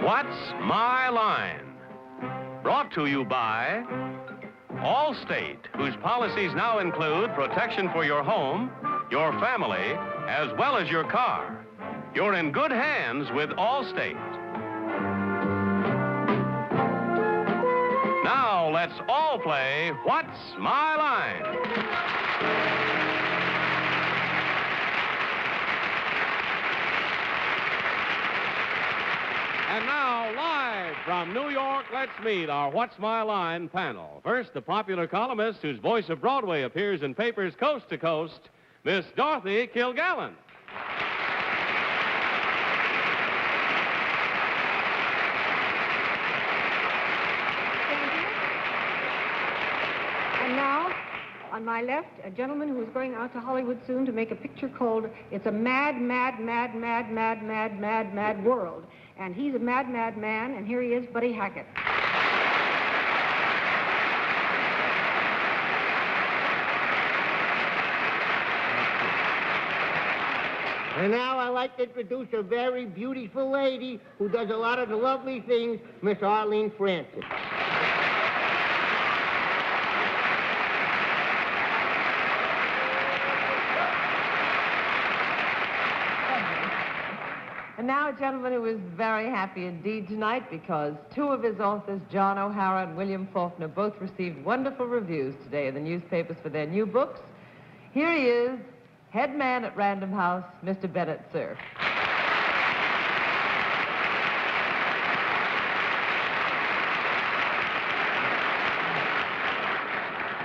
What's My Line? Brought to you by Allstate, whose policies now include protection for your home, your family, as well as your car. You're in good hands with Allstate. Now, let's all play What's My Line? And now, live from New York, let's meet our What's My Line panel. First, the popular columnist whose voice of Broadway appears in papers coast to coast, Miss Dorothy Kilgallen. And now, on my left, a gentleman who is going out to Hollywood soon to make a picture called It's a Mad, Mad, Mad, Mad, Mad, Mad, Mad, Mad World. And he's a mad, mad man, and here he is, Buddy Hackett. And now I'd like to introduce a very beautiful lady who does a lot of the lovely things, Miss Arlene Francis. And now a gentleman who is very happy indeed tonight because two of his authors, John O'Hara and William Faulkner, both received wonderful reviews today in the newspapers for their new books. Here he is, head man at Random House, Mr. Bennett, Cerf.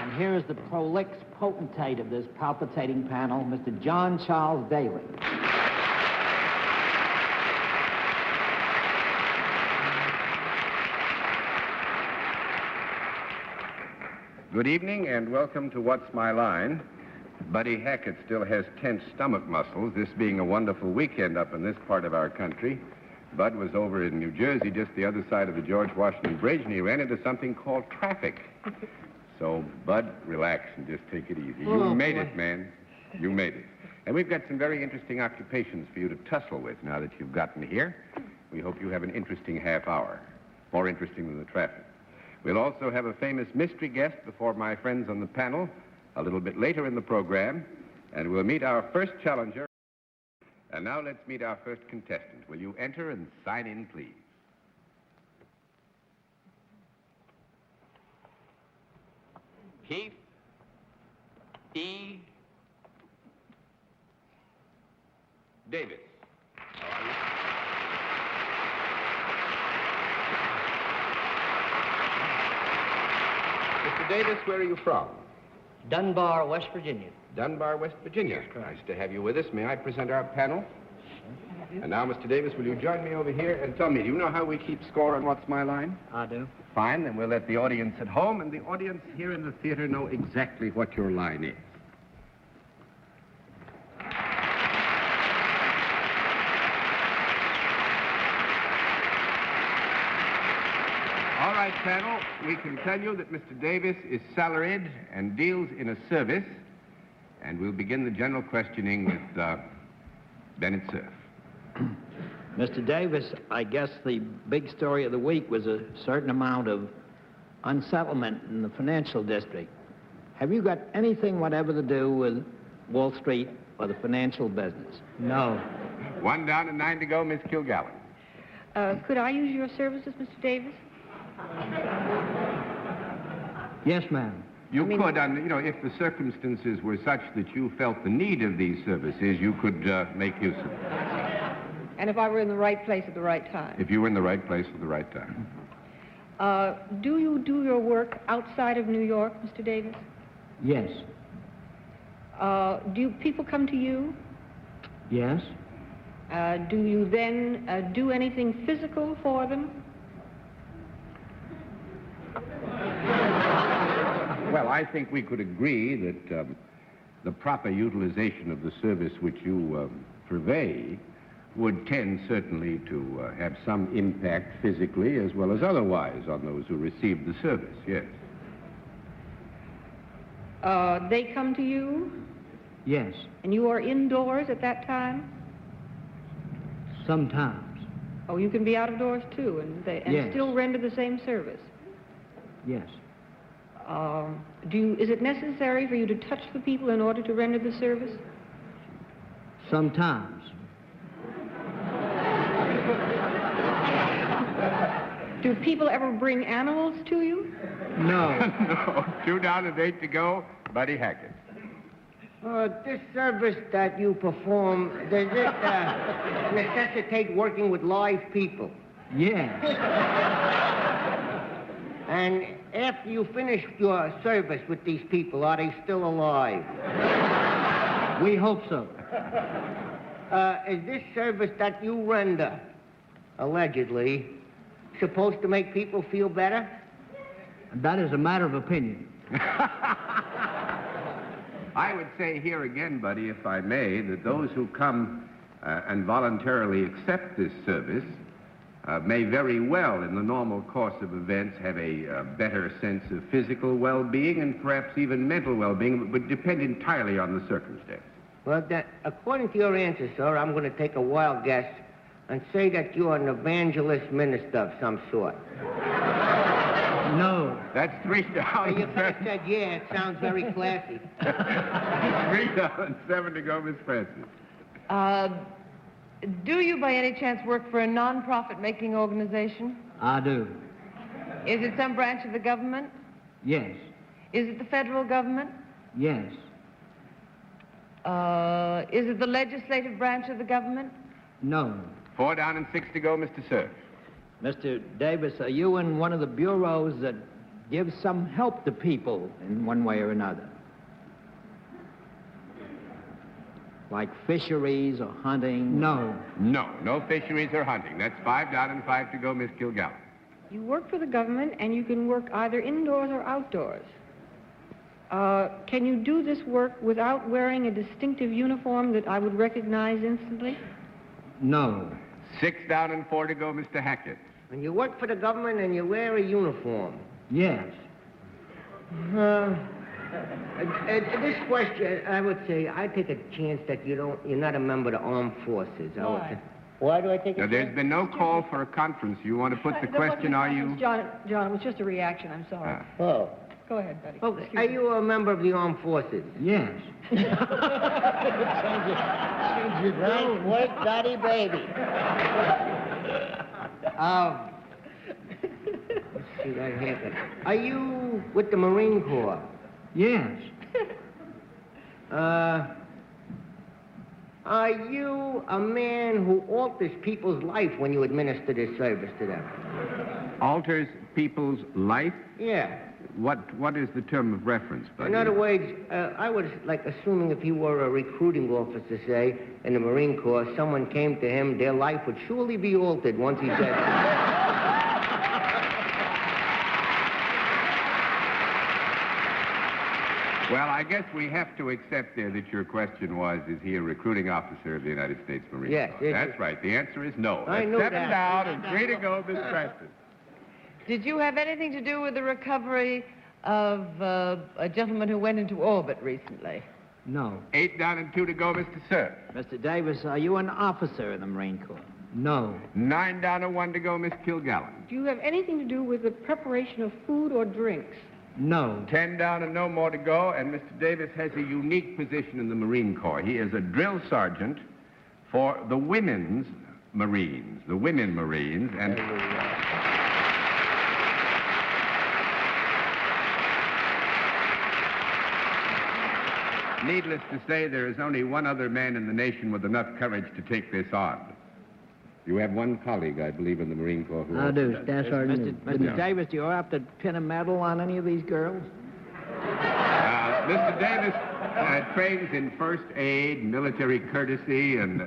And here is the prolix potentate of this palpitating panel, Mr. John Charles Daly. Good evening and welcome to What's My Line. Buddy Hackett still has tense stomach muscles, this being a wonderful weekend up in this part of our country. Bud was over in New Jersey, just the other side of the George Washington Bridge, and he ran into something called traffic. So, Bud, relax and just take it easy. You made it, man. You made it. And we've got some very interesting occupations for you to tussle with now that you've gotten here. We hope you have an interesting half hour, more interesting than the traffic. We'll also have a famous mystery guest before my friends on the panel a little bit later in the program, and we'll meet our first challenger. And now let's meet our first contestant. Will you enter and sign in, please? Keith E. Davis. Mr. Davis, where are you from? Dunbar, West Virginia. Dunbar, West Virginia. Nice to have you with us. May I present our panel? And now, Mr. Davis, will you join me over here and tell me, do you know how we keep score on What's My Line? I do. Fine, then we'll let the audience at home and the audience here in the theater know exactly what your line is. All right, panel, we can tell you that Mr. Davis is salaried and deals in a service, and we'll begin the general questioning with Bennett Cerf. Mr. Davis, I guess the big story of the week was a certain amount of unsettlement in the financial district. Have you got anything whatever to do with Wall Street or the financial business? No. 1 down and 9 to go, Miss Kilgallen. Could I use your services, Mr. Davis? Yes, ma'am. You could, if the circumstances were such that you felt the need of these services, you could make use of them. And if I were in the right place at the right time? If you were in the right place at the right time. Do you do your work outside of New York, Mr. Davis? Yes. Do people come to you? Yes. Do you then do anything physical for them? Well, I think we could agree that the proper utilization of the service which you purvey would tend certainly to have some impact physically as well as otherwise on those who receive the service, yes. They come to you? Yes. And you are indoors at that time? Sometimes. Oh, you can be out of doors too, and Yes. still render the same service. Yes. Is it necessary for you to touch the people in order to render the service? Sometimes. Do people ever bring animals to you? No. No. 2 down and 8 to go. Buddy Hackett. This service that you perform, does it necessitate working with live people? Yes. And after you finish your service with these people, are they still alive? We hope so. Is this service that you render, allegedly, supposed to make people feel better? That is a matter of opinion. I would say here again, buddy, if I may, that those who come and voluntarily accept this service may very well, in the normal course of events, have a better sense of physical well-being and perhaps even mental well-being, but would depend entirely on the circumstance. Well, according to your answer, sir, I'm going to take a wild guess and say that you're an evangelist minister of some sort. No. That's 3 down. You could have said, yeah, it sounds very classy. 3 down and 7 to go, Miss Francis. Do you, by any chance, work for a non-profit-making organization? I do. Is it some branch of the government? Yes. Is it the federal government? Yes. Is it the legislative branch of the government? No. 4 down and 6 to go, Mr. Cerf. Mr. Davis, are you in one of the bureaus that gives some help to people in one way or another? Like fisheries or hunting? No. No, no fisheries or hunting. That's 5 down and 5 to go, Miss Kilgallen. You work for the government, and you can work either indoors or outdoors. Can you do this work without wearing a distinctive uniform that I would recognize instantly? No. 6 down and 4 to go, Mr. Hackett. And you work for the government and you wear a uniform. Yes. This question, I would say, I take a chance that you're not a member of the armed forces. Why? Why do I take a Now, chance? there's been no call for a conference. You want to put the question, are you? John, it was just a reaction. I'm sorry. Oh. Go ahead, buddy. Oh, are you a member of the armed forces? Yes. Nice work, Daddy baby. Let's see what happened. Are you with the Marine Corps? Yes. Are you a man who alters people's life when you administer this service to them? Alters people's life? Yeah. What is the term of reference, buddy? In other words, I was like assuming if he were a recruiting officer, say, in the Marine Corps, someone came to him, their life would surely be altered once he said... Well, I guess we have to accept there that your question was, is he a recruiting officer of the United States Marine Yes, Corps? yes, That's yes. right. The answer is no. I That's knew 7 that. down and 3 to go, Miss Preston. Did you have anything to do with the recovery of a gentleman who went into orbit recently? No. 8 down and 2 to go, Mr. Cerf. Mr. Davis, are you an officer in the Marine Corps? No. 9 down and 1 to go, Miss Kilgallen. Do you have anything to do with the preparation of food or drinks? No. 10 down and no more to go, and Mr. Davis has a unique position in the Marine Corps. He is a drill sergeant for the women's Marines, and needless to say, there is only one other man in the nation with enough courage to take this on. You have one colleague, I believe, in the Marine Corps who... I do, Staff Sergeant. Mr. Davis, do you have to pin a medal on any of these girls? Mr. Davis trains in first aid, military courtesy, and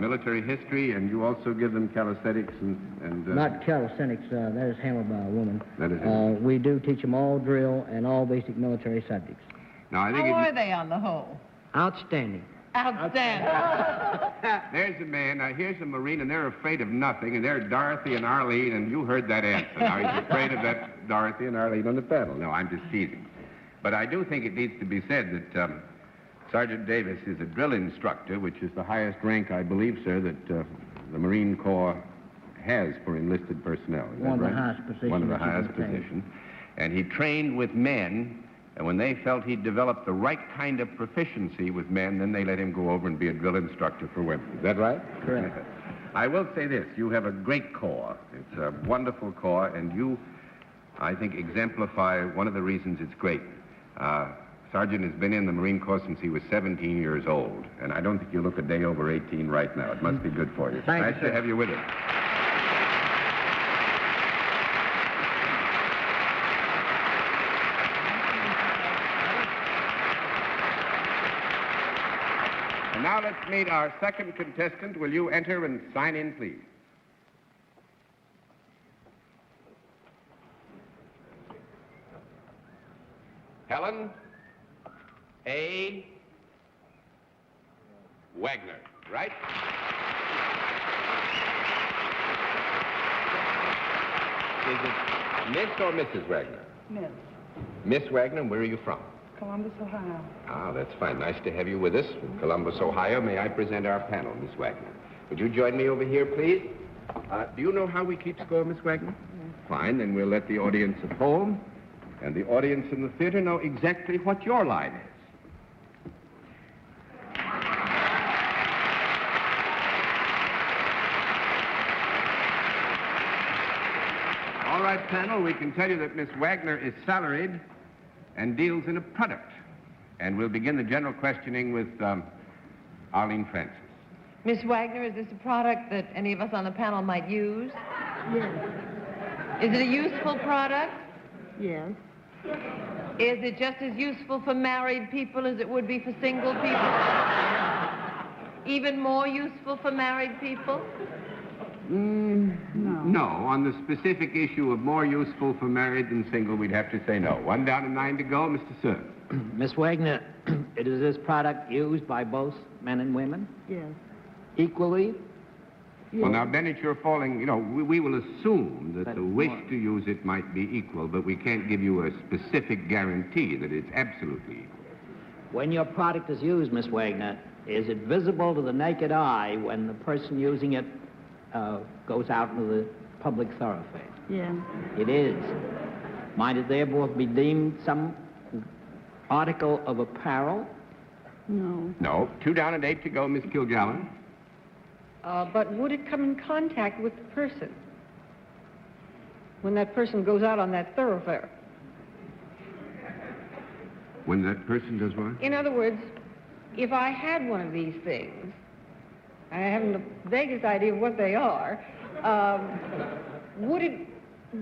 military history, and you also give them calisthenics and Not calisthenics. That is handled by a woman. That is we do teach them all drill and all basic military subjects. Now, I think How are they on the whole? Outstanding. Outstanding. there's a man, here's a Marine, and they're afraid of nothing, and they're Dorothy and Arlene, and you heard that answer. Now, he's afraid of that Dorothy and Arlene on the panel. No, I'm just teasing. But I do think it needs to be said that Sergeant Davis is a drill instructor, which is the highest rank, I believe, sir, that the Marine Corps has for enlisted personnel. Is that One of the right? highest positions One of the that you highest can take. positions. And he trained with men, and when they felt he'd developed the right kind of proficiency with men, then they let him go over and be a drill instructor for women. Is that right? Correct. I will say this, you have a great corps. It's a wonderful corps, and you, I think, exemplify one of the reasons it's great. Sergeant has been in the Marine Corps since he was 17 years old, and I don't think you look a day over 18 right now. It must be good for you. Thank you, nice sir. to have you with us. And now let's meet our second contestant. Will you enter and sign in, please? Helen A. Wagner, right? Is it Miss or Mrs. Wagner? Miss. Miss Wagner, where are you from? Columbus, Ohio. Ah, that's fine. Nice to have you with us. From Columbus, Ohio, may I present our panel, Miss Wagner. Would you join me over here, please? Do you know how we keep score, Miss Wagner? Yes. Fine, then we'll let the audience at home and the audience in the theater know exactly what your line is. All right, panel, we can tell you that Miss Wagner is salaried and deals in a product. And we'll begin the general questioning with Arlene Francis. Miss Wagner, is this a product that any of us on the panel might use? Yes. Is it a useful product? Yes. Is it just as useful for married people as it would be for single people? Even more useful for married people? No. No, on the specific issue of more useful for married than single, we'd have to say no. 1 down and 9 to go, Mr. Cerf. Miss Wagner, is this product used by both men and women Yes. equally? Well, now, Bennett, you're falling, you know, we will assume that But the wish more. to use it might be equal, but we can't give you a specific guarantee that it's absolutely equal. When your product is used, Miss Wagner, is it visible to the naked eye when the person using it goes out into the public thoroughfare? Yeah. It is. Might it therefore be deemed some article of apparel? No. No. 2 down and 8 to go, Miss Kilgallen. But would it come in contact with the person when that person goes out on that thoroughfare? When that person does what? In other words, if I had one of these things, I haven't the vaguest idea of what they are, would it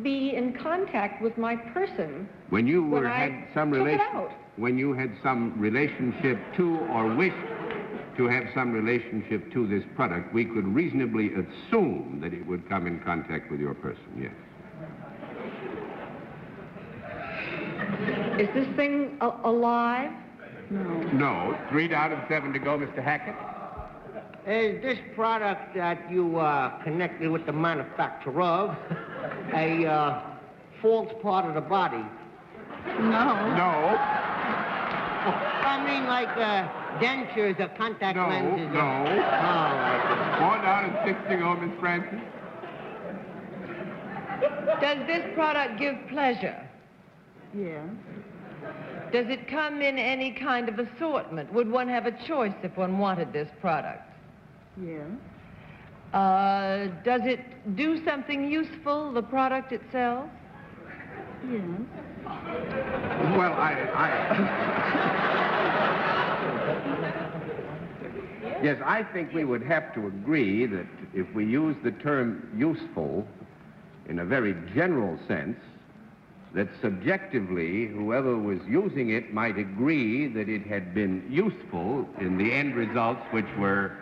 be in contact with my person When you when were I had some took it relation, out? when you had some relationship to or wished to have some relationship to this product, we could reasonably assume that it would come in contact with your person, yes. Is this thing alive? No. No. 3 down and 7 to go, Mr. Hackett. Is this product that you connected with the manufacturer of a false part of the body? No. No. I mean, like dentures or contact No, lenses. no. All right. 4 down and 6 to go, Miss Francis. Does this product give pleasure? Yes. Does it come in any kind of assortment? Would one have a choice if one wanted this product? Yes. Does it do something useful, the product itself? Yes. Well, Yes, I think we would have to agree that if we use the term useful in a very general sense, that subjectively, whoever was using it might agree that it had been useful in the end results, which were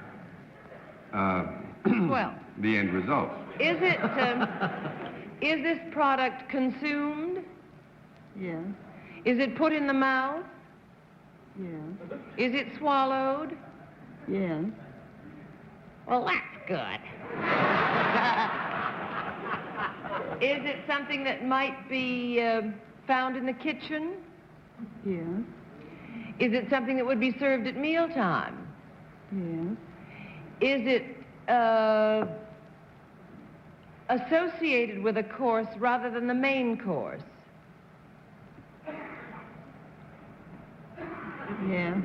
Well, the end results. is it, is this product consumed? Yes. Is it put in the mouth? Yes. Is it swallowed? Yes. Well, that's good. Is it something that might be found in the kitchen? Yes. Is it something that would be served at mealtime? Yes. Is it associated with a course rather than the main course? Yeah.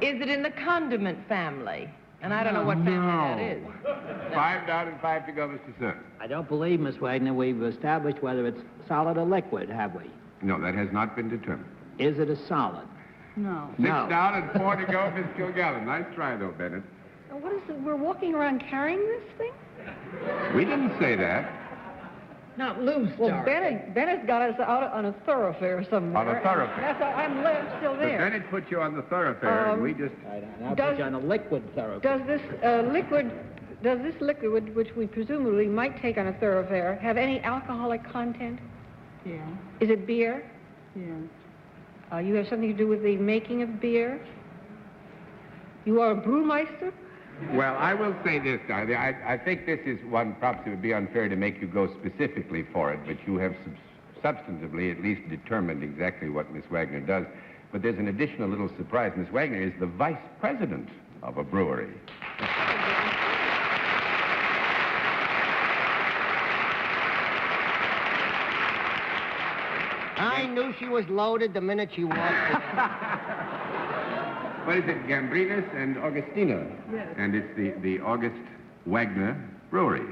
Is it in the condiment family? And I don't know what family that is. 5 down and 5 to go, Mr. Cerf. I don't believe, Miss Wagner, we've established whether it's solid or liquid, have we? No, that has not been determined. Is it a solid? No. 6 down and 4 to go, Miss Kilgallen. Nice try, though, Bennett. Now, what is it? We're walking around carrying this thing? We didn't say that. Not loose, Well, Bennett's got us out on a thoroughfare somewhere. On a thoroughfare. I'm still But there. Bennett put you on the thoroughfare, and we just... I'll put you on a liquid thoroughfare. Does this liquid, which we presumably might take on a thoroughfare, have any alcoholic content? Yeah. Is it beer? Yeah. You have something to do with the making of beer? You are a brewmeister? Well, I will say this, Dorothy. I think this is one, perhaps it would be unfair to make you go specifically for it, but you have substantively at least determined exactly what Miss Wagner does. But there's an additional little surprise. Miss Wagner is the vice president of a brewery. I knew she was loaded the minute she walked in. What is it? Gambrinus and Augustina. Yes. And it's the August Wagner Brewery,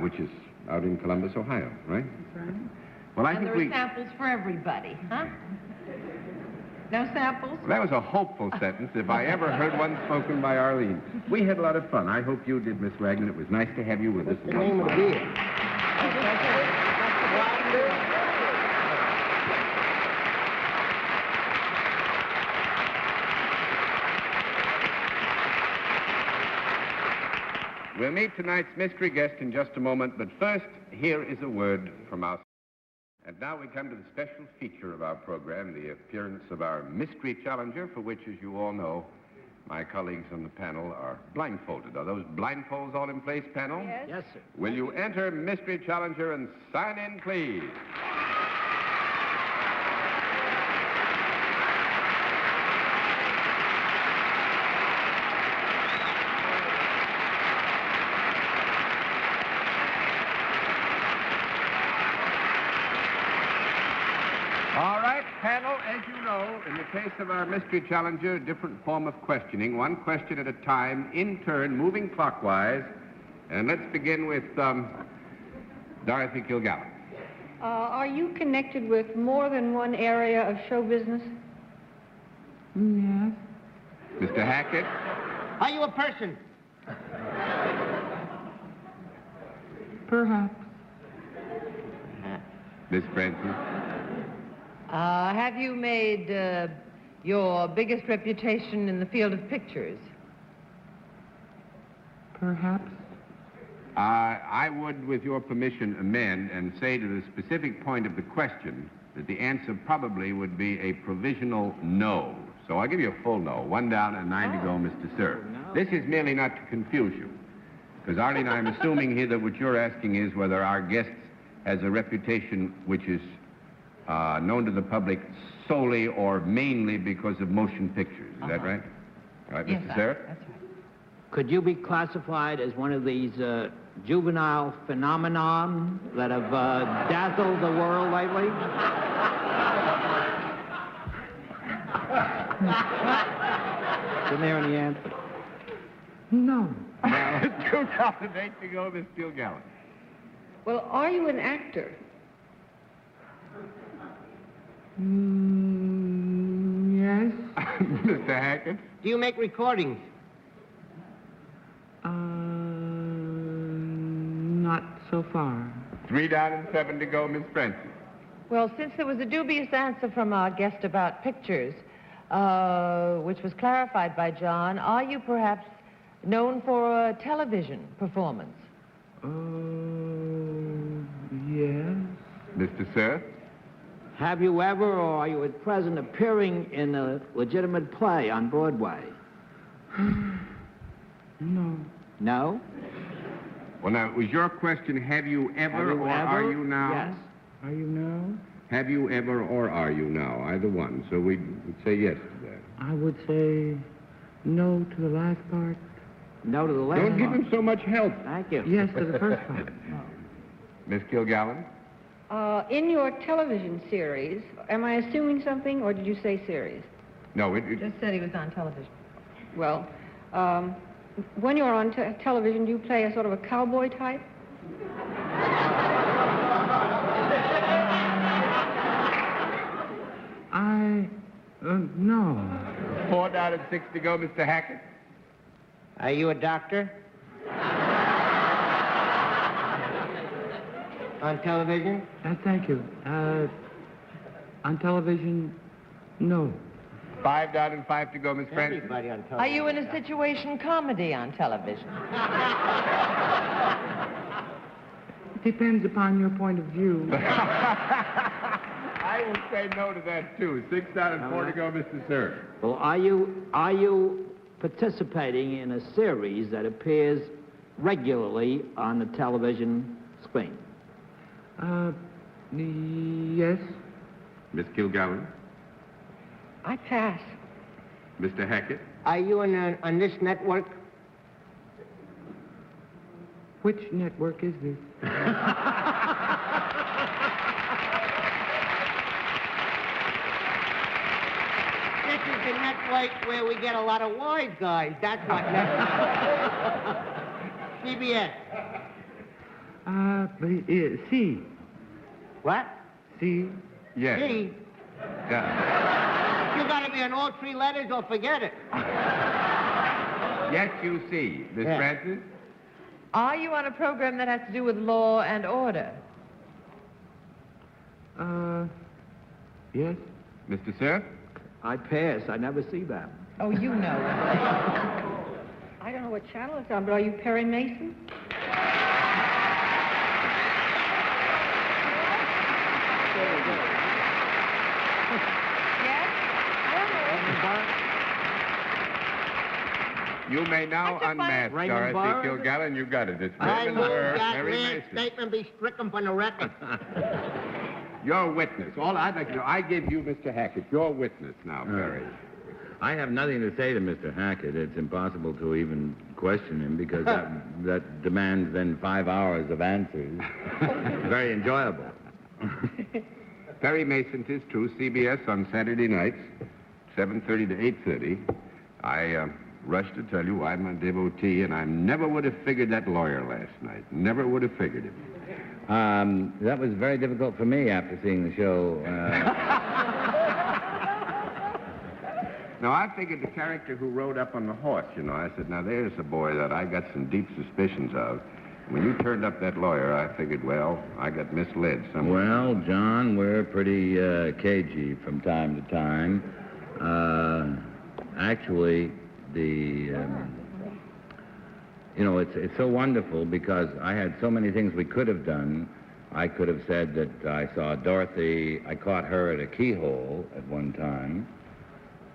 which is out in Columbus, Ohio, right? That's right. Well, I And think there are samples for everybody, huh? No samples? That was a hopeful sentence, if I ever heard one spoken by Arlene. We had a lot of fun. I hope you did, Miss Wagner. It was nice to have you with us. What's the name of the beer? We'll meet tonight's mystery guest in just a moment, but first, here is a word from us. And now we come to the special feature of our program, the appearance of our mystery challenger, for which, as you all know, my colleagues on the panel are blindfolded. Are those blindfolds all in place, panel? Yes, sir. Will you enter mystery challenger and sign in, please? All right, panel, as you know, in the case of our mystery challenger, a different form of questioning, one question at a time, in turn, moving clockwise. And let's begin with Dorothy Kilgallen. Are you connected with more than one area of show business? Yes. Mr. Hackett? Are you a person? Perhaps. Miss Francis? Have you made your biggest reputation in the field of pictures? Perhaps. I would, with your permission, amend and say to the specific point of the question that the answer probably would be a provisional no. So I'll give you a full no. 1 down and 9 to go, Mr. Cerf. No. This is merely not to confuse you. Because, Arlene, I'm assuming here that what you're asking is whether our guest has a reputation which is known to the public solely or mainly because of motion pictures. Is that right? All right, Yes, Mr. sir. Cerf? That's right. Could you be classified as one of these juvenile phenomenon that have dazzled the world lately? Isn't there any answer? No. Now, 2008 to go, Miss Kilgallen. Well, are you an actor? Yes. Mr. Hackett? Do you make recordings? Not so far. 3 down and 7 to go, Miss Francis. Well, since there was a dubious answer from our guest about pictures, which was clarified by John, are you perhaps known for a television performance? Yes. Mr. Cerf? Have you ever, or are you at present, appearing in a legitimate play on Broadway? No. No? Well, now, was your question, have you ever or are you now? Yes. Are you now? Have you ever or are you now? Either one. So we'd say yes to that. I would say no to the last part. No to the last Don't give one. him so much help. Thank you. Yes to the first part. Miss Kilgallen? In your television series, am I assuming something, or did you say series? No, Just said he was on television. Well, when you're on television, do you play a sort of a cowboy type? No. 4 down and 6 to go, Mr. Hackett. Are you a doctor? On television? Thank you. On television, no. 5 down and 5 to go, Miss Francis. Everybody on television. Are you in a situation comedy on television? It depends upon your point of view. I will say no to that, too. 6 down and 4 to go, Mr. Cerf. Well, are you participating in a series that appears regularly on the television screen? Yes. Miss Kilgallen? I pass. Mr. Hackett? Are you on this network? Which network is this? This is the network where we get a lot of wise guys. That's what network. CBS. C. What? C. Yes. C. Yeah. You gotta be on all 3 letters or forget it. Yes, you see. Miss Yeah. Francis? Are you on a program that has to do with law and order? Yes. Mr. Cerf? I pass. I never see that. Oh, you know. I don't know what channel it's on, but are you Perry Mason? You may now unmask Raymond Dorothy Burr? Kilgallen. You got it. It's I Raymond move Burr, that Mary man's Mason. statement be stricken from the record. Your witness. All I'd like to know, I give you Mr. Hackett. Your witness now, Perry. I have nothing to say to Mr. Hackett. It's impossible to even question him because that demands then 5 hours of answers. Very enjoyable. Perry Mason, 'tis true, CBS on Saturday nights, 7:30 to 8:30. I rushed to tell you I'm a devotee, and I never would have figured that lawyer last night. Never would have figured him. That was very difficult for me after seeing the show. Now, I figured the character who rode up on the horse, you know. I said, now, there's a boy that I got some deep suspicions of. When you turned up that lawyer, I figured, well, I got misled somewhere. Well, John, we're pretty cagey from time to time. Actually, it's so wonderful because I had so many things we could have done. I could have said that I saw Dorothy, I caught her at a keyhole at one time.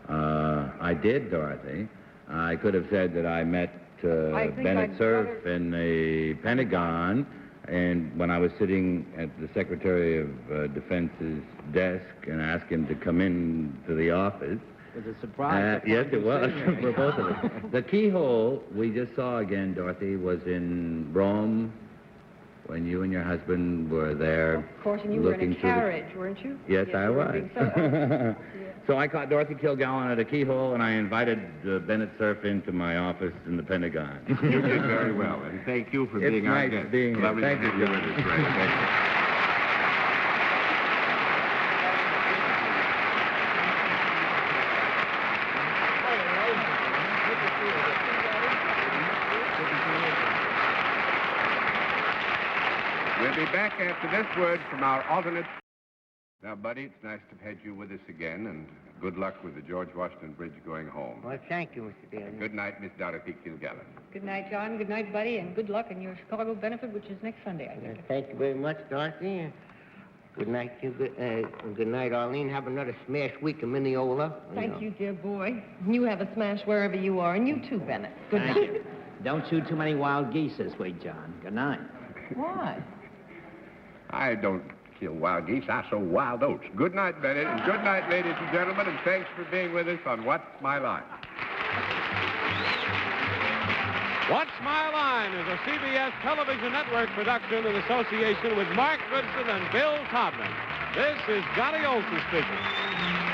I did, Dorothy. I could have said that I met Bennett Cerf in the Pentagon, and when I was sitting at the Secretary of Defense's desk and asked him to come in to the office. It was a surprise. Yes, it was for both of us. The keyhole we just saw again, Dorothy, was in Rome when you and your husband were there. Of course, and you were in a carriage, weren't you? Yes, I you were was. being so- So I caught Dorothy Kilgallen at a keyhole, and I invited Bennett Cerf into my office in the Pentagon. You did very well, and thank you for being our nice guest. being here. Lovely Thank to you, have you John. with us, Ray. Thank you. We'll be back after this word from our alternate. Now, Buddy, it's nice to have had you with us again, and good luck with the George Washington Bridge going home. Well, thank you, Mr. Daly. Good night, Miss Dorothy Kilgallen. Good night, John. Good night, buddy, and good luck in your Chicago benefit, which is next Sunday, I think. Thank you very much, Dorothy. Good night, you. Good night, Arlene. Have another smash week in Mineola. Thank you, dear boy. You have a smash wherever you are, and you too, Bennett. Good Thank night. you. Don't shoot too many wild geese this week, John. Good night. Why? I don't kill wild geese. I sow wild oats. Good night, Bennett, and good night, ladies and gentlemen, and thanks for being with us on What's My Line. What's My Line is a CBS television network production in association with Mark Goodson and Bill Todman. This is Johnny Olson speaking.